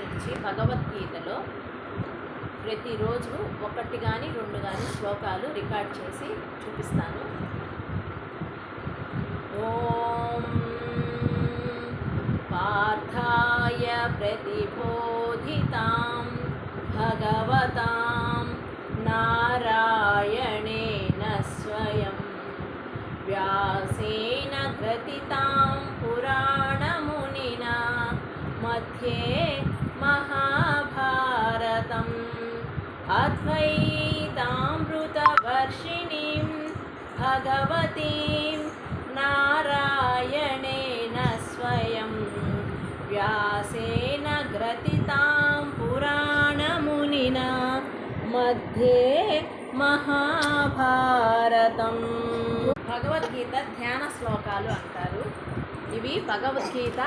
నుంచి భగవద్గీతలో ప్రతిరోజు ఒకటి కానీ 2 కానీ శ్లోకాలు రికార్డ్ చేసి చూపిస్తాను. ఓం పార్థాయ ప్రతిబోధితాం భగవతాం నారాయణేన స్వయం వ్యాసేన గ్రథితాం పురాణమునినా మధ్యే మహాభారతం అద్వైతామృతవర్షిణీం భగవతీం నారాయణేన స్వయం వ్యాసేన గ్రథితాం పురాణమునినా మధ్యే మహాభారతం. భగవద్గీత ధ్యాన శ్లోకాలు అంటారు. ఇవి భగవద్గీత